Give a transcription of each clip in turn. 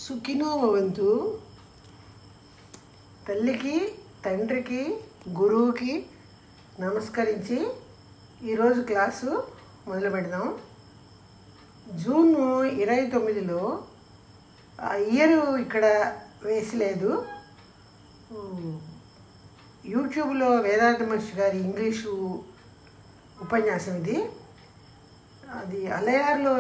సుఖినో భవంతు. తల్లికి, తండ్రికి, గురువుకి నమస్కరించి ఈరోజు క్లాసు మొదలు పెడదాం. జూన్ 29లో ఇయర్ ఇక్కడ వేసలేదు. యూట్యూబ్లో వేదాంత మహర్షి గారి ఇంగ్లీషు ఉపన్యాసం ఇది. అది అలయార్లో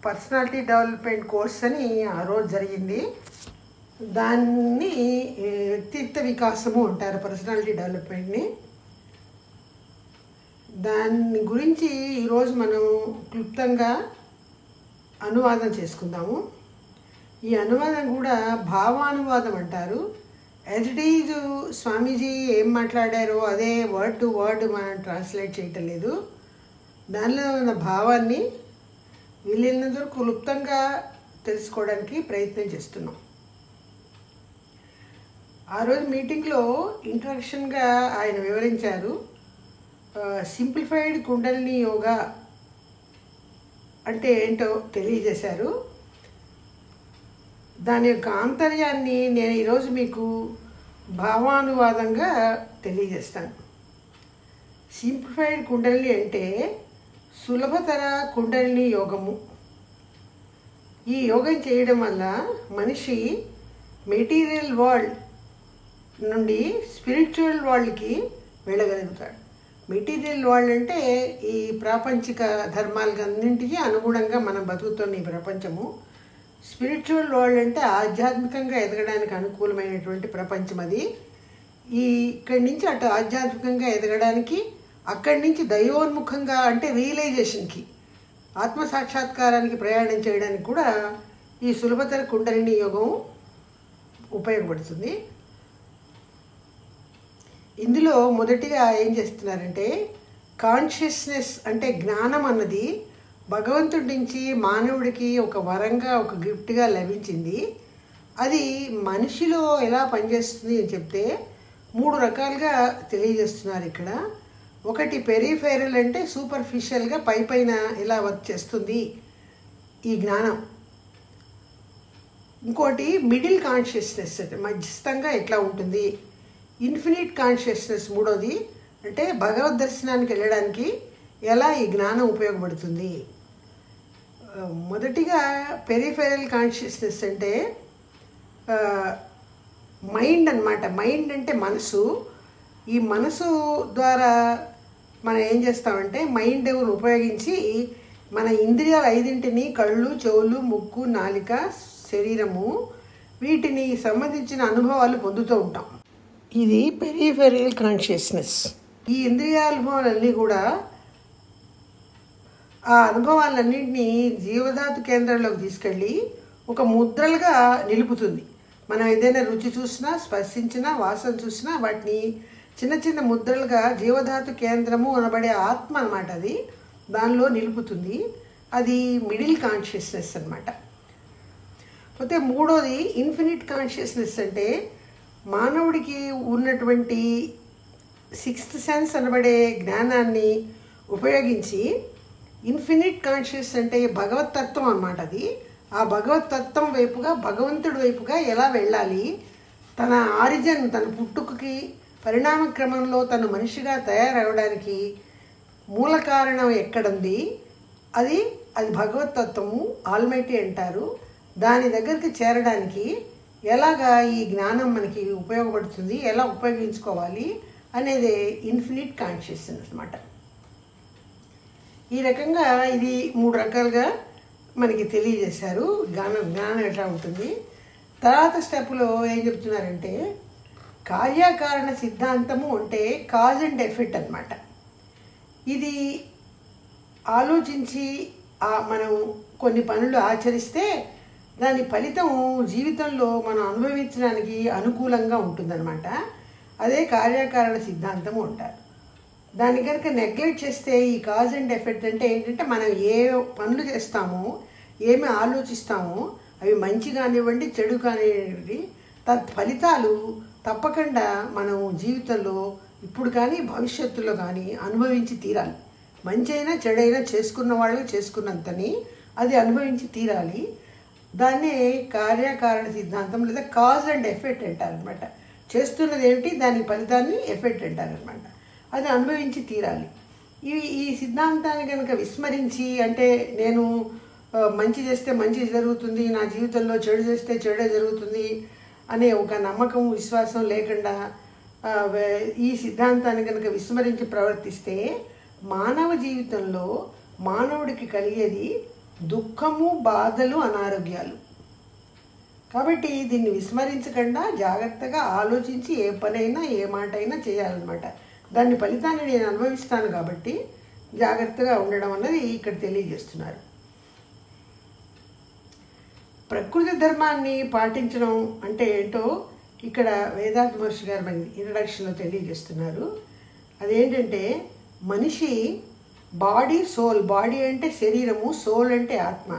పర్సనాలిటీ డెవలప్మెంట్ కోర్స్ అని ఆ రోజు జరిగింది. దాన్ని వ్యక్తిత్వ వికాసము అంటారు, పర్సనాలిటీ డెవలప్మెంట్ని. దాని గురించి ఈరోజు మనం క్లుప్తంగా అనువాదం చేసుకుందాము. ఈ అనువాదం కూడా భావానువాదం అంటారు. యాజ్ ఇట్ ఈజ్ స్వామీజీ ఏం మాట్లాడారో అదే వర్డ్ టు వర్డ్ మనం ట్రాన్స్లేట్ చేయటం లేదు. దానిలో ఉన్న భావాన్ని వీలైనంత క్లుప్తంగా తెలుసుకోవడానికి ప్రయత్నం చేస్తున్నాం. ఆ రోజు మీటింగ్లో ఇంట్రడక్షన్గా ఆయన వివరించారు. సింప్లిఫైడ్ కుండలిని యోగా అంటే ఏంటో తెలియజేశారు. దాని యొక్క ఆంతర్యాన్ని నేను ఈరోజు మీకు భావానువాదంగా తెలియజేస్తాను. సింప్లిఫైడ్ కుండలిని అంటే సులభతర కుండలిని యోగము. ఈ యోగం చేయడం వల్ల మనిషి మెటీరియల్ వరల్డ్ నుండి స్పిరిచువల్ వరల్డ్కి వెళ్ళగలుగుతాడు. మెటీరియల్ వరల్డ్ అంటే ఈ ప్రాపంచిక ధర్మాలన్నింటికీ అనుగుణంగా మనం బతుకుతున్న ఈ ప్రపంచము. స్పిరిచువల్ వరల్డ్ అంటే ఆధ్యాత్మికంగా ఎదగడానికి అనుకూలమైనటువంటి ప్రపంచం. అది ఇక్కడి నుంచి అటు ఆధ్యాత్మికంగా ఎదగడానికి, అక్కడి నుంచి దైవోన్ముఖంగా అంటే రియలైజేషన్కి, ఆత్మసాక్షాత్కారానికి ప్రయాణం చేయడానికి కూడా ఈ సులభతర కుండలిని యోగం ఉపయోగపడుతుంది. ఇందులో మొదటిగా ఏం చేస్తున్నారంటే, కాన్షియస్నెస్ అంటే జ్ఞానం అన్నది భగవంతుడి నుంచి మానవుడికి ఒక వరంగా, ఒక గిఫ్ట్గా లభించింది. అది మనిషిలో ఎలా పనిచేస్తుంది అని చెప్తే 3 రకాలుగా తెలియజేస్తున్నారు ఇక్కడ. ఒకటి పెరిఫెరల్ అంటే సూపర్ఫిషియల్గా పైన ఎలా వర్క్ చేస్తుంది ఈ జ్ఞానం. ఇంకోటి మిడిల్ కాన్షియస్నెస్ అంటే మధ్యస్థంగా ఎట్లా ఉంటుంది. ఇన్ఫినిట్ కాన్షియస్నెస్ మూడోది అంటే భగవద్ దర్శనానికి వెళ్ళడానికి ఎలా ఈ జ్ఞానం ఉపయోగపడుతుంది. మొదటిగా పెరిఫెరల్ కాన్షియస్నెస్ అంటే మైండ్ అన్నమాట. మైండ్ అంటే మనసు. ఈ మనసు ద్వారా మనం ఏం చేస్తామంటే మైండ్ ఉపయోగించి మన ఇంద్రియాలు 5ంటిని, కళ్ళు, చెవులు, ముక్కు, నాలిక, శరీరము, వీటిని సంబంధించిన అనుభవాలు పొందుతూ ఉంటాం. ఇది పెరిఫెరల్ కాన్షియస్నెస్. ఈ ఇంద్రియానుభవాలన్నీ కూడా ఆ అనుభవాలన్నింటినీ జీవధాతు కేంద్రంలోకి తీసుకెళ్ళి ఒక ముద్రలుగా నిలుపుతుంది. మనం ఏదైనా రుచి చూసినా, స్పర్శించినా, వాసన చూసినా వాటిని చిన్న చిన్న ముద్రలుగా జీవధాతు కేంద్రము అనబడే ఆత్మ అన్నమాట. అది దానిలో నిలుపుతుంది. అది మిడిల్ కాన్షియస్నెస్ అన్నమాట. పోతే మూడోది ఇన్ఫినిట్ కాన్షియస్నెస్ అంటే మానవుడికి ఉన్నటువంటి 6th సెన్స్ అనబడే జ్ఞానాన్ని ఉపయోగించి ఇన్ఫినిట్ కాన్షియస్ అంటే భగవతత్వం అన్నమాట. అది ఆ భగవతత్వం వైపుగా, భగవంతుడి వైపుగా ఎలా వెళ్ళాలి, తన ఆరిజిన్, తన పుట్టుకకి పరిణామ క్రమంలో తను మనిషిగా తయారవడానికి మూల కారణం ఎక్కడుంది, అది భగవతత్వము, ఆల్మైటీ అంటారు. దాని దగ్గరికి చేరడానికి ఎలాగా ఈ జ్ఞానం మనకి ఉపయోగపడుతుంది, ఎలా ఉపయోగించుకోవాలి అనేది ఇన్ఫినిట్ కాన్షియస్నెస్ అన్నమాట. ఈ రకంగా ఇది 3 రకాలుగా మనకి తెలియజేశారు. జ్ఞానం ఎట్లా ఉంటుంది. తర్వాత స్టెప్లో ఏం చెప్తున్నారంటే కార్యకారణ సిద్ధాంతము అంటే కాజ్ అండ్ ఎఫెక్ట్ అన్నమాట. ఇది ఆలోచించి మనం కొన్ని పనులు ఆచరిస్తే దాని ఫలితం జీవితంలో మనం అనుభవించడానికి అనుకూలంగా ఉంటుందన్నమాట. అదే కార్యకారణ సిద్ధాంతము అంటారు. దాన్ని కనుక నెగ్లెక్ట్ చేస్తే ఈ కాజ్ అండ్ ఎఫెక్ట్ అంటే ఏంటంటే మనం ఏ పనులు చేస్తామో, ఏమి ఆలోచిస్తామో అవి మంచి కానివ్వండి, చెడు కానివ్వండి, ఫలితాలు తప్పకుండా మనం జీవితంలో ఇప్పుడు కానీ భవిష్యత్తులో కానీ అనుభవించి తీరాలి. మంచి అయినా చెడైనా చేసుకున్న వాళ్ళు చేసుకున్నంతని అది అనుభవించి తీరాలి. దాన్నే కార్యకారణ సిద్ధాంతం లేదా కాజ్ అండ్ ఎఫెక్ట్ అంటారనమాట. చేస్తున్నది ఏమిటి, దాని ఫలితాన్ని ఎఫెక్ట్ అంటారనమాట. అది అనుభవించి తీరాలి. ఈ సిద్ధాంతాన్ని కనుక విస్మరించి, అంటే నేను మంచి చేస్తే మంచి జరుగుతుంది, నా జీవితంలో చెడు చేస్తే చెడే జరుగుతుంది అనే ఒక నమ్మకం విశ్వాసం లేకుండా ఈ సిద్ధాంతాన్ని కనుక విస్మరించి ప్రవర్తిస్తే మానవ జీవితంలో మానవుడికి కలిగేది దుఃఖము, బాధలు, అనారోగ్యాలు. కాబట్టి దీన్ని విస్మరించకుండా జాగ్రత్తగా ఆలోచించి ఏ పనైనా ఏ మాట అయినా చేయాలన్నమాట. దాని ఫలితాన్ని నేను అనుభవిస్తాను కాబట్టి జాగ్రత్తగా ఉండడం అన్నది ఇక్కడ తెలియజేస్తున్నారు. ప్రకృతి ధర్మాన్ని పాటించడం అంటే ఏంటో ఇక్కడ వేదాంత మహర్షి గారు మన ఇంట్రడక్షన్లో తెలియజేస్తున్నారు. అదేంటంటే మనిషి బాడీ, సోల్, బాడీ అంటే శరీరము, సోల్ అంటే ఆత్మ,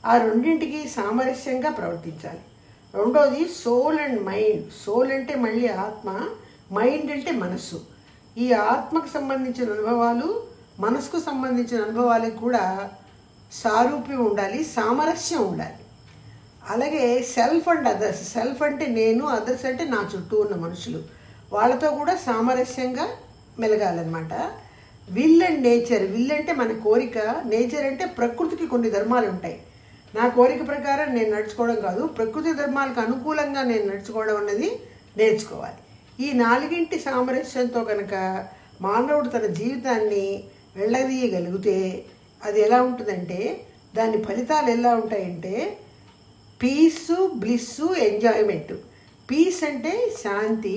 ఆ రెండింటికి సామరస్యంగా ప్రవర్తించాలి. రెండోది సోల్ అండ్ మైండ్. సోల్ అంటే మళ్ళీ ఆత్మ, మైండ్ అంటే మనస్సు. ఈ ఆత్మకు సంబంధించిన అనుభవాలు, మనసుకు సంబంధించిన అనుభవాలకు కూడా సారూప్యం ఉండాలి, సామరస్యం ఉండాలి. అలాగే సెల్ఫ్ అండ్ అదర్స్. సెల్ఫ్ అంటే నేను, అదర్స్ అంటే నా చుట్టూ ఉన్న మనుషులు, వాళ్ళతో కూడా సామరస్యంగా మెలగాలన్నమాట. Will and nature. విల్ అంటే మన కోరిక, నేచర్ అంటే ప్రకృతికి కొన్ని ధర్మాలు ఉంటాయి. నా కోరిక ప్రకారం నేను నడుచుకోవడం కాదు, ప్రకృతి ధర్మాలకు అనుకూలంగా నేను నడుచుకోవడం అన్నది నేర్చుకోవాలి. ఈ నాలుగింటి సామరస్యంతో కనుక మానవుడు తన జీవితాన్ని వెళ్ళదీయగలిగితే అది ఎలా ఉంటుందంటే, దాని ఫలితాలు ఎలా ఉంటాయంటే పీసు, బ్లిస్సు, ఎంజాయ్మెంట్. పీస్ అంటే శాంతి,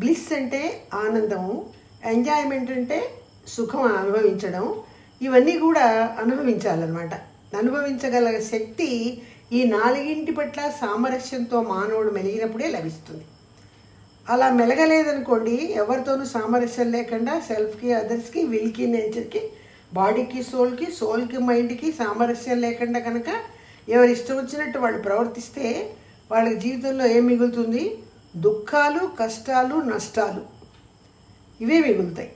బ్లిస్ అంటే ఆనందము, ఎంజాయ్మెంట్ అంటే సుఖం అనుభవించడం. ఇవన్నీ కూడా అనుభవించాలన్నమాట. అనుభవించగల శక్తి ఈ నాలుగింటి పట్ల సామరస్యంతో మానవుడు మెలిగినప్పుడే లభిస్తుంది. అలా మెలగలేదనుకోండి, ఎవరితోనూ సామరస్యం లేకుండా సెల్ఫ్కి, అదర్స్కి, విల్కి, నేచర్కి, బాడీకి, సోల్కి, సోల్కి, మైండ్కి సామరస్యం లేకుండా కనుక ఎవరు ఇష్టం వచ్చినట్టు వాళ్ళు ప్రవర్తిస్తే వాళ్ళకి జీవితంలో ఏం మిగులుతుంది? దుఃఖాలు, కష్టాలు, నష్టాలు, ఇవే మిగులుతాయి.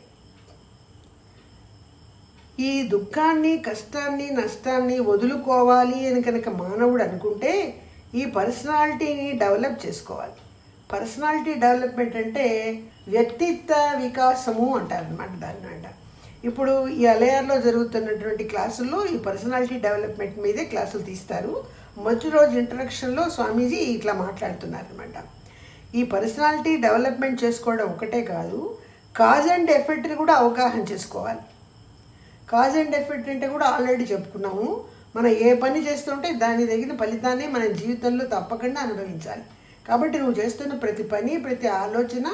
ఈ దుఃఖాన్ని, కష్టాన్ని, నష్టాన్ని వదులుకోవాలి అని కనుక మానవుడు అనుకుంటే ఈ పర్సనాలిటీని డెవలప్ చేసుకోవాలి. పర్సనాలిటీ డెవలప్మెంట్ అంటే వ్యక్తిత్వ వికాసము అంటారనమాట దాన్ని. ఇప్పుడు ఈ అలయార్లో జరుగుతున్నటువంటి క్లాసుల్లో ఈ పర్సనాలిటీ డెవలప్మెంట్ మీదే క్లాసులు తీస్తారు. మొదటి రోజు ఇంట్రడక్షన్లో స్వామీజీ ఇట్లా మాట్లాడుతున్నారనమాట. ఈ పర్సనాలిటీ డెవలప్మెంట్ చేసుకోవడం ఒకటే కాదు, కాజ్ అండ్ ఎఫెక్ట్ని కూడా అవగాహన చేసుకోవాలి. కాజ్ అండ్ ఎఫెక్ట్ అంటే కూడా ఆల్రెడీ చెప్పుకున్నాము. మనం ఏ పని చేస్తుంటే దాని తగిన ఫలితాన్ని మన జీవితంలో తప్పకుండా అనుభవించాలి. కాబట్టి నువ్వు చేస్తున్న ప్రతి పని, ప్రతి ఆలోచన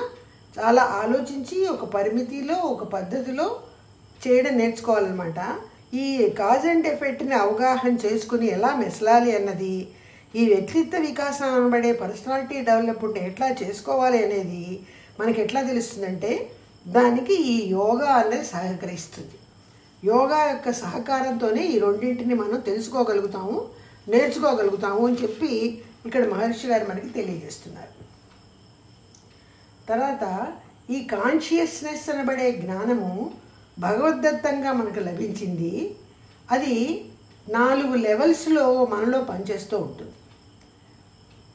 చాలా ఆలోచించి ఒక పరిమితిలో, ఒక పద్ధతిలో చేయడం నేర్చుకోవాలన్నమాట. ఈ కాజ్ అండ్ ఎఫెక్ట్ని అవగాహన చేసుకుని ఎలా మెసలాలి అన్నది, ఈ వ్యక్తిత్వ వికాసం అనబడే పర్సనాలిటీ డెవలప్మెంట్ ఎట్లా చేసుకోవాలి అనేది మనకి ఎట్లా తెలుస్తుందంటే దానికి ఈ యోగా అనేది సహకరిస్తుంది. యోగా యొక్క సహకారంతోనే ఈ రెండింటిని మనం తెలుసుకోగలుగుతాము, నేర్చుకోగలుగుతాము అని చెప్పి ఇక్కడ మహర్షి గారు మనకి తెలియజేస్తున్నారు. తర్వాత ఈ కాన్షియస్నెస్ అనబడే జ్ఞానము భగవద్దత్తంగా మనకు లభించింది. అది 4 లెవెల్స్లో మనలో పనిచేస్తూ ఉంటుంది.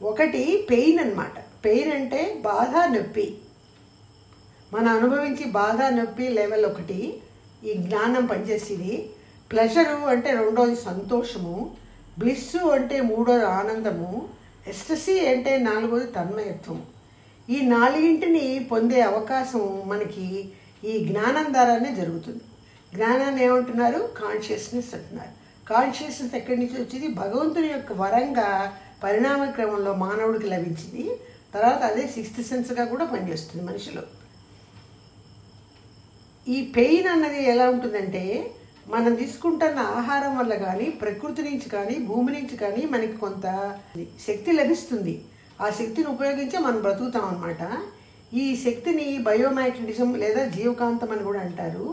ఒకటి పెయిన్ అన్నమాట. పెయిన్ అంటే బాధ, నొప్పి. మనం అనుభవించి బాధ, నొప్పి లెవెల్ 1 ఈ జ్ఞానం పనిచేసేది. ప్లెజరు అంటే 2వది సంతోషము, బ్లిస్సు అంటే 3వది ఆనందము, ఎస్టసీ అంటే 4వది తన్మయత్వం. ఈ 4ంటిని పొందే అవకాశం మనకి ఈ జ్ఞానం ద్వారానే జరుగుతుంది. జ్ఞానాన్ని ఏమంటున్నారు? కాన్షియస్నెస్ అంటున్నారు. కాన్షియస్నెస్ ఎక్కడి నుంచి వచ్చింది? భగవంతుని యొక్క వరంగా పరిణామ క్రమంలో మానవుడికి లభించింది. తర్వాత అదే 6th సెన్స్గా కూడా పనిచేస్తుంది మనిషిలో. ఈ పెయిన్ అన్నది ఎలా ఉంటుందంటే మనం తీసుకుంటున్న ఆహారం వల్ల కానీ, ప్రకృతి నుంచి కానీ, భూమి నుంచి కానీ మనకి కొంత శక్తి లభిస్తుంది. ఆ శక్తిని ఉపయోగించి మనం బ్రతుకుతాం అన్నమాట. ఈ శక్తిని బయోమాగ్నెటిజం లేదా జీవకాంతం అని కూడా అంటారు.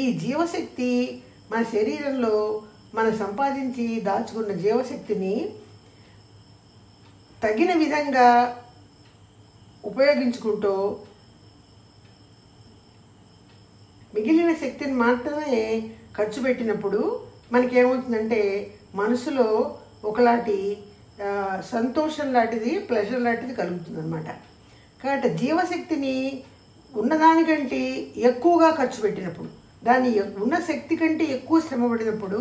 ఈ జీవశక్తి మన శరీరంలో మనం సంపాదించి దాచుకున్న జీవశక్తిని తగిన విధంగా ఉపయోగించుకుంటూ మిగిలిన శక్తిని మాత్రమే ఖర్చు పెట్టినప్పుడు మనకేమవుతుందంటే మనసులో ఒకలాంటి సంతోషం లాంటిది, ప్లెజర్ లాంటిది కలుగుతుంది అనమాట. కాబట్టి జీవశక్తిని ఉన్నదానికంటే ఎక్కువగా ఖర్చు పెట్టినప్పుడు, దాన్ని ఉన్న శక్తి కంటే ఎక్కువ శ్రమ పడినప్పుడు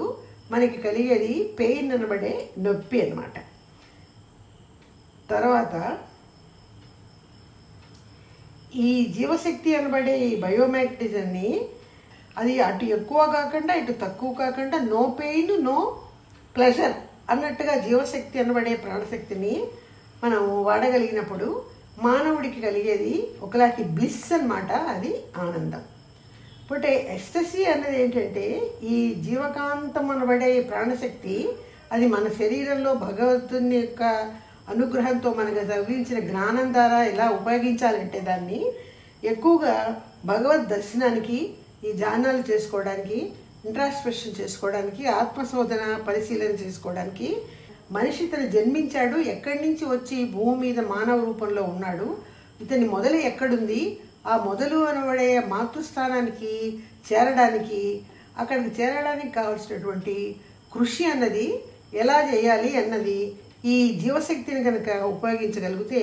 మనకి కలిగేది పెయిన్ అనబడే నొప్పి అన్నమాట. తర్వాత ఈ జీవశక్తి అనబడే ఈ బయోమాగ్నెటిజంని అది అటు ఎక్కువ కాకుండా ఇటు తక్కువ కాకుండా నో పెయిన్ నో ప్లెజర్ అన్నట్టుగా జీవశక్తి అనబడే ప్రాణశక్తిని మనం వాడగలిగినప్పుడు మానవుడికి కలిగేది ఒకలాంటి బ్లిస్ అన్నమాట. అది ఆనందం. బట్ ఎక్స్టసీ అన్నది ఏంటంటే ఈ జీవకాంతం అనబడే ప్రాణశక్తి అది మన శరీరంలో భగవంతుని యొక్క అనుగ్రహంతో మనకు తగిలించిన జ్ఞానం ద్వారా ఎలా ఉపయోగించాలంటే దాన్ని ఎక్కువగా భగవద్ దర్శనానికి, ఈ ధ్యానాలు చేసుకోవడానికి, ఇంట్రాస్పెక్షన్ చేసుకోవడానికి, ఆత్మశోధన పరిశీలన చేసుకోవడానికి, మనిషి తను జన్మించాడు, ఎక్కడి నుంచి వచ్చి భూమి మీద మానవ రూపంలో ఉన్నాడు, ఇతని మొదలు ఎక్కడుంది, ఆ మొదలు అనబడే మాతృస్థానానికి చేరడానికి, అక్కడికి చేరడానికి కావాల్సినటువంటి కృషి అన్నది ఎలా చేయాలి అన్నది ఈ జీవశక్తిని కనుక ఉపయోగించగలిగితే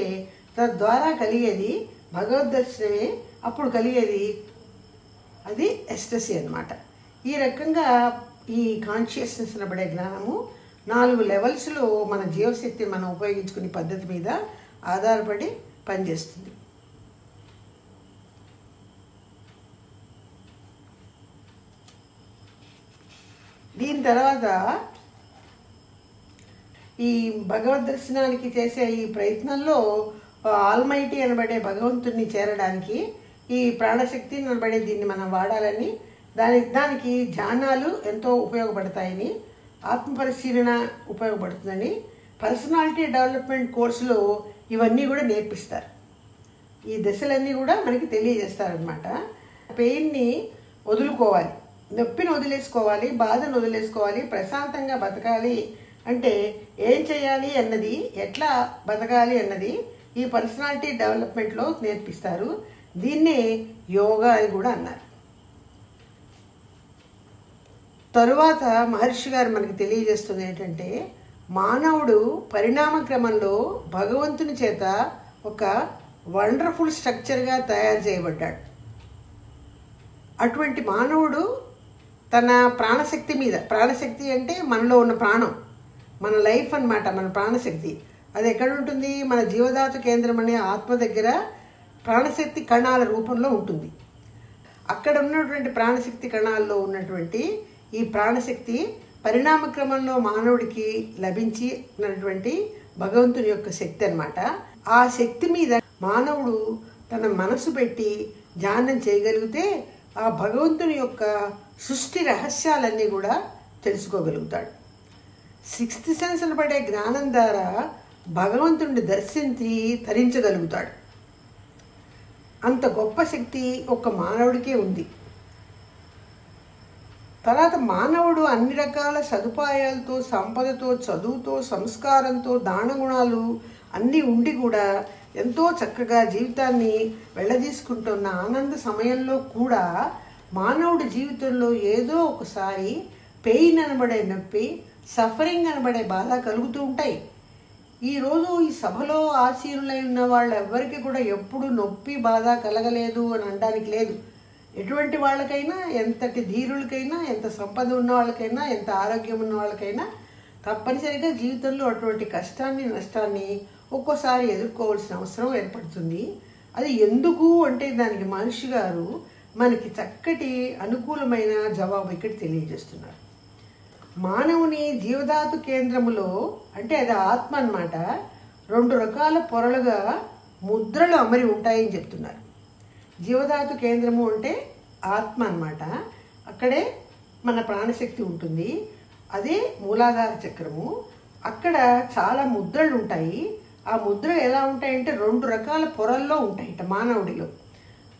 తద్వారా కలిగేది భగవద్ దర్శనమే. అప్పుడు కలిగేది అది ఎక్స్టసీ అన్నమాట. ఈ రకంగా ఈ కాన్షియస్నెస్ అనబడే జ్ఞానము 4 లెవెల్స్లో మన జీవశక్తిని మనం ఉపయోగించుకునే పద్ధతి మీద ఆధారపడి పనిచేస్తుంది. దీని తర్వాత ఈ భగవద్ దర్శనానికి చేసే ఈ ప్రయత్నంలో ఆల్మైటీ అనబడే భగవంతుడిని చేరడానికి ఈ ప్రాణశక్తి అనబడే దీన్ని మనం వాడాలని, దానికి ధ్యానాలు ఎంతో ఉపయోగపడతాయని, ఆత్మపరిశీలన ఉపయోగపడుతుందని పర్సనాలిటీ డెవలప్మెంట్ కోర్సులో ఇవన్నీ కూడా నేర్పిస్తారు. ఈ దశలన్నీ కూడా మనకి తెలియజేస్తారనమాట. పెయిన్ని వదులుకోవాలి, నొప్పిని వదిలేసుకోవాలి, బాధను వదిలేసుకోవాలి, ప్రశాంతంగా బతకాలి అంటే ఏం చేయాలి అన్నది, ఎట్లా బతకాలి అన్నది ఈ పర్సనాలిటీ డెవలప్మెంట్లో నేర్పిస్తారు. దీన్నే యోగా అని కూడా అన్నారు. తరువాత మహర్షి గారు మనకి తెలియజేస్తుంది ఏంటంటే మానవుడు పరిణామ క్రమంలో భగవంతుని చేత ఒక వండర్ఫుల్ స్ట్రక్చర్గా తయారు చేయబడ్డాడు. అటువంటి మానవుడు తన ప్రాణశక్తి మీద, ప్రాణశక్తి అంటే మనలో ఉన్న ప్రాణం, మన లైఫ్ అన్నమాట, మన ప్రాణశక్తి అది ఎక్కడ ఉంటుంది? మన జీవధాతు కేంద్రం అనే ఆత్మ దగ్గర ప్రాణశక్తి కణాల రూపంలో ఉంటుంది. అక్కడ ఉన్నటువంటి ప్రాణశక్తి కణాల్లో ఉన్నటువంటి ఈ ప్రాణశక్తి పరిణామ క్రమంలో మానవుడికి లభించినటువంటి భగవంతుని యొక్క శక్తి అన్నమాట. ఆ శక్తి మీద మానవుడు తన మనసు పెట్టి ధ్యానం చేయగలిగితే ఆ భగవంతుని యొక్క సృష్టి రహస్యాలన్నీ కూడా తెలుసుకోగలుగుతాడు. 6th సెన్స్ అనబడే జ్ఞానం ద్వారా భగవంతుడిని దర్శించి తరించగలుగుతాడు. అంత గొప్ప శక్తి ఒక్క మానవుడికే ఉంది. తర్వాత మానవుడు అన్ని రకాల సదుపాయాలతో, సంపదతో, చదువుతో, సంస్కారంతో, దానగుణాలు అన్నీ ఉండి కూడా ఎంతో చక్కగా జీవితాన్ని వెళ్ళదీసుకుంటున్న ఆనంద సమయంలో కూడా మానవుడి జీవితంలో ఏదో ఒకసారి పెయిన్ అనబడే నొప్పి, సఫరింగ్ అనబడే బాధ కలుగుతూ ఉంటాయి. ఈరోజు ఈ సభలో ఆసీనులై ఉన్న వాళ్ళు ఎవరికి కూడా ఎప్పుడు నొప్పి బాధ కలగలేదు అని అనడానికి లేదు. ఎటువంటి వాళ్ళకైనా, ఎంతటి ధీరులకైనా, ఎంత సంపద ఉన్న వాళ్ళకైనా, ఎంత ఆరోగ్యం ఉన్న వాళ్ళకైనా తప్పనిసరిగా జీవితంలో అటువంటి కష్టాన్ని, నష్టాన్ని ఒక్కోసారి ఎదుర్కోవాల్సిన అవసరం ఏర్పడుతుంది. అది ఎందుకు అంటే దానికి మహర్షి గారు మనకి చక్కటి అనుకూలమైన జవాబు ఇక్కడ తెలియజేస్తున్నారు. మానవుని జీవధాతు కేంద్రములో, అంటే అది ఆత్మ అన్నమాట, 2 రకాల పొరలుగా ముద్రలు అమరి ఉంటాయని చెప్తున్నారు. జీవధాతు కేంద్రము అంటే ఆత్మ అన్నమాట. అక్కడే మన ప్రాణశక్తి ఉంటుంది. అదే మూలాధార చక్రము. అక్కడ చాలా ముద్రలు ఉంటాయి. ఆ ముద్రలు ఎలా ఉంటాయంటే 2 రకాల పొరల్లో ఉంటాయట మానవుడిలో.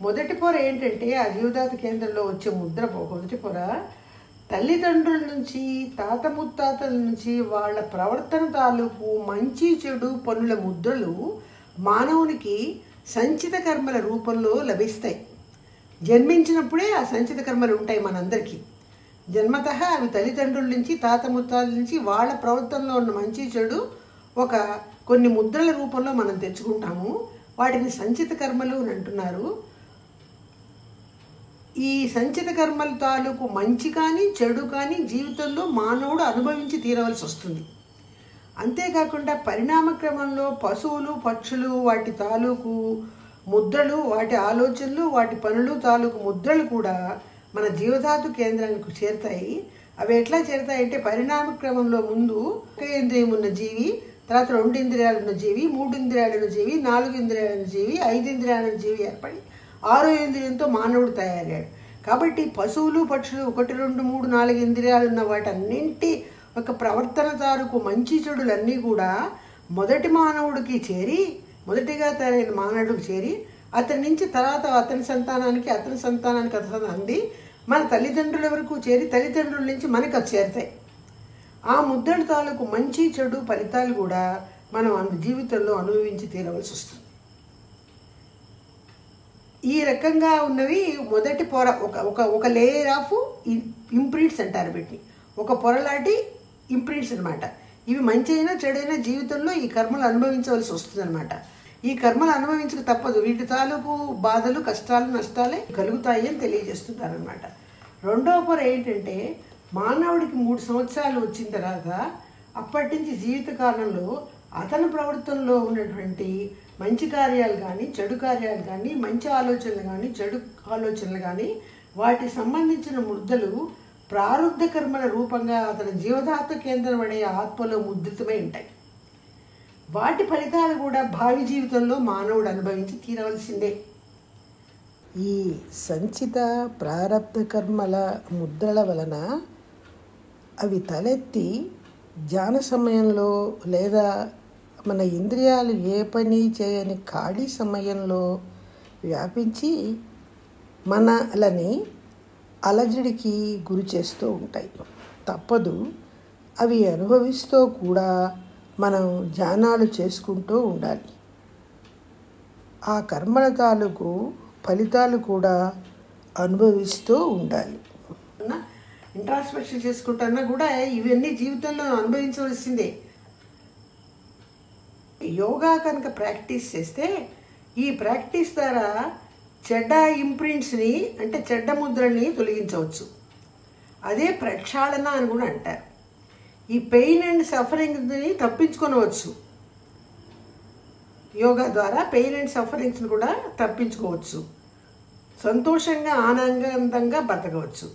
మొదటి పొర ఏంటంటే ఆ జీవధాతు కేంద్రంలో వచ్చే ముద్ర, మొదటి పొర తల్లిదండ్రుల నుంచి, తాత ముత్తాతల నుంచి వాళ్ళ ప్రవర్తన తాలూకు మంచి చెడు పనుల ముద్రలు మానవునికి సంచిత కర్మల రూపంలో లభిస్తాయి. జన్మించినప్పుడే ఆ సంచిత కర్మలు ఉంటాయి మనందరికీ. జన్మతః అవి తల్లిదండ్రుల నుంచి, తాత ముత్తాతల నుంచి వాళ్ళ ప్రవర్తనలో ఉన్న మంచి చెడు కొన్ని ముద్రల రూపంలో మనం తెచ్చుకుంటాము. వాటిని సంచిత కర్మలు అని అంటున్నారు. ఈ సంచిత కర్మల తాలూకు మంచి కానీ చెడు కానీ జీవితంలో మానవుడు అనుభవించి తీరవలసి వస్తుంది. అంతేకాకుండా పరిణామ క్రమంలో పశువులు పక్షులు వాటి తాలూకు ముద్రలు, వాటి ఆలోచనలు, వాటి పనులు తాలూకు ముద్రలు కూడా మన జీవధాతు కేంద్రానికి చేరుతాయి. అవి ఎట్లా చేరుతాయంటే పరిణామ క్రమంలో ముందు ఒక ఇంద్రియం ఉన్న జీవి, తర్వాత 2 ఇంద్రియాలు ఉన్న జీవి, 3 ఇంద్రియాలు ఉన్న జీవి, 4 ఇంద్రియాలు ఉన్న జీవి, 5 ఇంద్రియాల జీవి ఏర్పడి 6వ ఇంద్రియంతో మానవుడు తయారయ్యాడు. కాబట్టి పశువులు పక్షులు 1, 2, 3, 4 ఇంద్రియాలు ఉన్న వాటన్నింటి ఒక ప్రవర్తన తాలూకు మంచి చెడులన్నీ కూడా మొదటి మానవుడికి చేరి, మొదటిగా తయారైన మానవుడికి చేరి అతని నుంచి తర్వాత అతని సంతానానికి అంది మన తల్లిదండ్రుల వరకు చేరి తల్లిదండ్రుల నుంచి మనకు అది చేరుతాయి. ఆ ముద్రల తాలూకు మంచి చెడు ఫలితాలు కూడా మనం జీవితంలో అనుభవించి తీరవలసి వస్తుంది. ఈ రకంగా ఉన్నవి మొదటి పొర, ఒక లేయర్ ఆఫ్ ఇంప్రింట్స్ అంటారు వీటిని. ఒక పొరలాంటి ఇంప్రింట్స్ అనమాట. ఇవి మంచి అయినా చెడైనా జీవితంలో ఈ కర్మలు అనుభవించవలసి వస్తుంది అనమాట. ఈ కర్మలు అనుభవించక తప్పదు. వీటి తాలూకు బాధలు, కష్టాలు, నష్టాలే కలుగుతాయి అని తెలియజేస్తున్నారనమాట. రెండవ పొర ఏంటంటే మానవుడికి 3 సంవత్సరాలు వచ్చిన తర్వాత అప్పటి నుంచి జీవితకాలంలో అతని ప్రవర్తనలో ఉన్నటువంటి మంచి కార్యాలు కానీ చెడు కార్యాలు కానీ, మంచి ఆలోచనలు కానీ చెడు ఆలోచనలు కానీ, వాటికి సంబంధించిన ముద్రలు ప్రారంధ కర్మల రూపంగా అతని జీవధాతు కేంద్రం అనే ఆత్మలో ముద్రితమై ఉంటాయి. వాటి ఫలితాలు కూడా భావి జీవితంలో మానవుడు అనుభవించి తీరవలసిందే. ఈ సంచిత ప్రారబ్ధ కర్మల ముద్రల వలన అవి తలెత్తి ధ్యాన సమయంలో లేదా మన ఇంద్రియాలు ఏ పని చేయని ఖాళీ సమయంలో వ్యాపించి మనలని అలజడికి గురి చేస్తూ ఉంటాయి. తప్పదు, అవి అనుభవిస్తూ కూడా మనం ధ్యానాలు చేసుకుంటూ ఉండాలి. ఆ కర్మల తాలూకు ఫలితాలు కూడా అనుభవిస్తూ ఉండాలి. ఇంట్రాస్పెక్షన్ చేసుకుంటున్నా కూడా ఇవన్నీ జీవితంలో అనుభవించవలసిందే. యోగా కనుక ప్రాక్టీస్ చేస్తే ఈ ప్రాక్టీస్ ద్వారా చెడ్డ ఇంప్రింట్స్ని, అంటే చెడ్డ ముద్రల్ని తొలగించవచ్చు. అదే ప్రక్షాళన అని కూడా అంటారు. ఈ పెయిన్ అండ్ సఫరింగ్ని తప్పించుకోవచ్చు. యోగా ద్వారా పెయిన్ అండ్ సఫరింగ్స్ని కూడా తప్పించుకోవచ్చు. సంతోషంగా ఆనందంగా బ్రతకవచ్చు.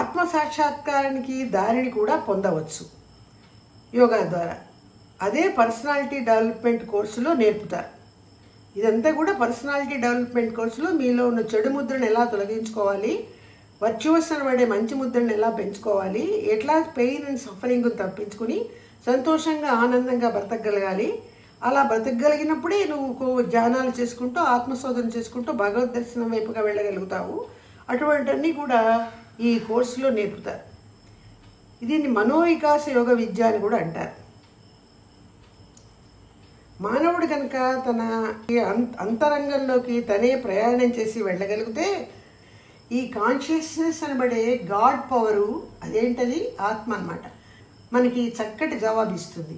ఆత్మసాక్షాత్కారానికి దారిని కూడా పొందవచ్చు యోగా ద్వారా. అదే పర్సనాలిటీ డెవలప్మెంట్ కోర్సులో నేర్పుతారు. ఇదంతా కూడా పర్సనాలిటీ డెవలప్మెంట్ కోర్సులో మీలో ఉన్న చెడు ముద్రను ఎలా తొలగించుకోవాలి, వర్చువస్ అనబడే మంచి ముద్రను ఎలా పెంచుకోవాలి, ఎట్లా పెయిన్ అండ్ సఫరింగ్ తప్పించుకుని సంతోషంగా ఆనందంగా బ్రతకగలగాలి. అలా బ్రతకగలిగినప్పుడే నువ్వు ధ్యానాలు చేసుకుంటూ ఆత్మశోధన చేసుకుంటూ భగవద్ దర్శనం వైపుగా వెళ్ళగలుగుతావు. అటువంటివన్నీ కూడా ఈ కోర్సులో నేర్పుతారు. దీన్ని మనోవికాస యోగ విద్య అని కూడా అంటారు. మానవుడు కనుక తన అంతరంగంలోకి తనే ప్రయాణం చేసి వెళ్ళగలిగితే ఈ కాన్షియస్నెస్ అనబడే గాడ్ పవరు, అదేంటది ఆత్మ అన్నమాట, మనకి చక్కటి జవాబు ఇస్తుంది.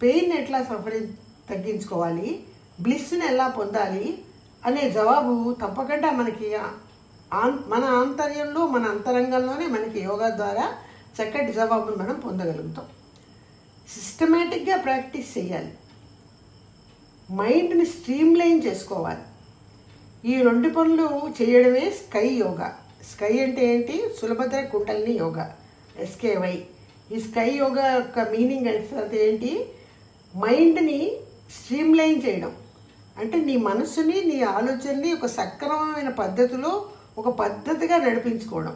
పెయిన్ ఎట్లా సఫరింగ్ తగ్గించుకోవాలి, బ్లిస్ని ఎలా పొందాలి అనే జవాబు తప్పకుండా మనకి మన ఆంతర్యంలో, మన అంతరంగంలోనే మనకి యోగా ద్వారా చక్కటి జవాబును మనం పొందగలుగుతాం. సిస్టమేటిక్గా ప్రాక్టీస్ చేయాలి. మైండ్ని స్ట్రీమ్లైన్ చేసుకోవాలి. ఈ 2 పనులు చేయడమే స్కై యోగా. స్కై అంటే ఏంటి? సులభతర కుండలిని యోగా, SKY. ఈ స్కై యోగా యొక్క మీనింగ్ అంటే ఏంటి? మైండ్ని స్ట్రీమ్లైన్ చేయడం అంటే నీ మనసుని, నీ ఆలోచనని ఒక సక్రమమైన పద్ధతిలో, ఒక పద్ధతిగా నడిపించుకోవడం.